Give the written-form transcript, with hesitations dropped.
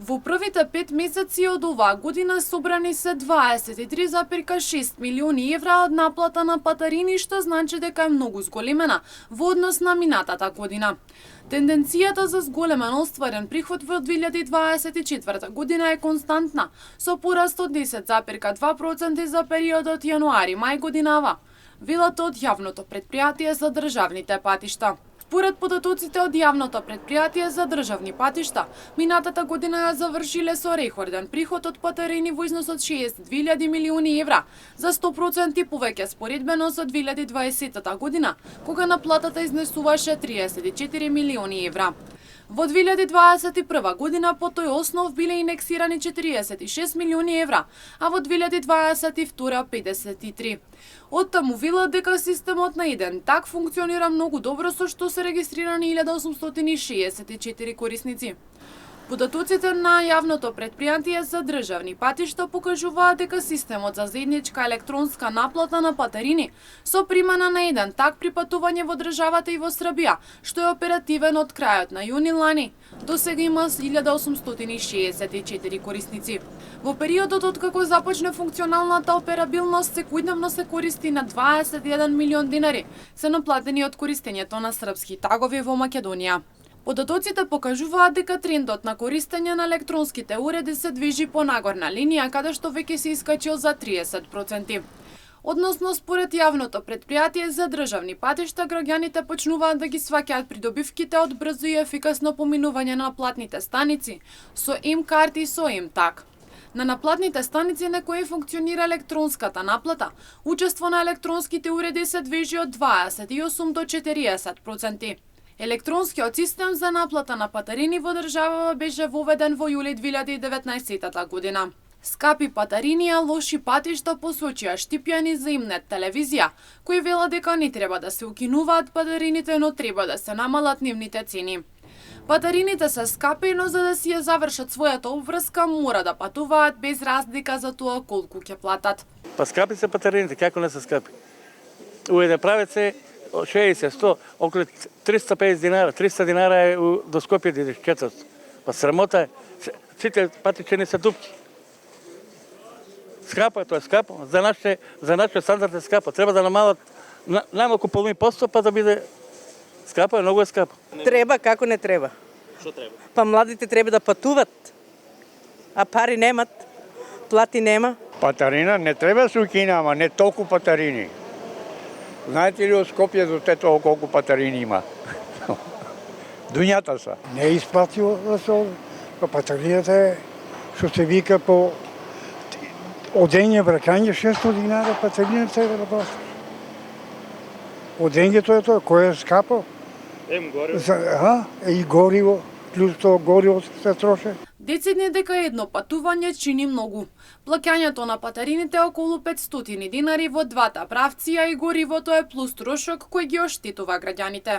Во првите 5 месеци од оваа година собрани се 23,6 милиони евра од наплата на патарини, што значи дека е многу зголемена во однос на минатата година. Тенденцијата за зголемен остварен приход во 2024 година е константна, со пораст од 10,2% за периодот јануари-мај годинава, велат од јавното претпријатие за државните патишта. Според податоците од јавното претпријатие за државни патишта, минатата година ја завршиле со рекорден приход од патарини во износ од 62.000 милиони евра, за 100% повеќе споредбено со 2020 година, кога наплатата изнесуваше 34 милиони евра. Во 2021 година по тој основ биле индексирани 46 милиони евра, а во 2022 53. Оттаму велат дека системот на еден так функционира многу добро, со што се регистрирани 1864 корисници. Податоците на јавното претпријатие за државни патишта покажуваат дека системот за заедничка електронска наплата на патарини со примена на еден так при патување во државата и во Србија, што е оперативен од крајот на јуни лани, до сега има 1864 корисници. Во периодот од како започне функционалната операбилност, секојдневно се користи на 21 милион динари, се наплатени од користењето на српски тагови во Македонија. Податоците покажуваат дека трендот на користење на електронските уреди се движи по нагорна линија, каде што веќе се искачил за 30%. Односно, според јавното претпријатие за државни патишта, граѓаните почнуваат да ги сваќаат придобивките од брзо и ефикасно поминување на платните станици, со им-карти и со им-так. На наплатните станици на кои функционира електронската наплата, учество на електронските уреди се движи од 28 до 40%. Електронскиот систем за наплата на патарини во државава беше воведен во јули 2019 година. Скапи патарини, а лоши патишта, посочија Штипјани за Имнет телевизија, кој вела дека не треба да се укинуваат патарините, но треба да се намалат нивните цени. Патарините се скапи, но за да си ја завршат својата обврска мора да патуваат без разлика за тоа колку ќе платат. Па скапи се патарините, како не се скапи? Уеде прават се 60, 100, околу 350 динара, 300 динара е до Скопје да идеш 400. Па срамота е, сите патичи не се дупки. Скапо е, тоа е скапо, за нашите стандард е скапо. Треба да намалат најмалку половин посто, па да биде скапо, многу е скапо. Треба, како не треба. Што треба? Па младите треба да патуват, а пари немат, плати нема. Патарина не треба да се укина, ама не толку патарини. Знаете ли од Скопје до Тетово колку патарини има? Дуњата са. Не е исплативо да се патарината е, што се вика по одење, бракање 600 динара, патарина треба да платиш. Одењето е тоа, кој е скапо. Гориво. И гориво, плюс тоа гориво се троше. Децидни дека едно патување чини многу. Плаќањето на патарините е околу 500 динари во двата правци, а и горивото е плюс трошок кој ги оштетува граѓаните.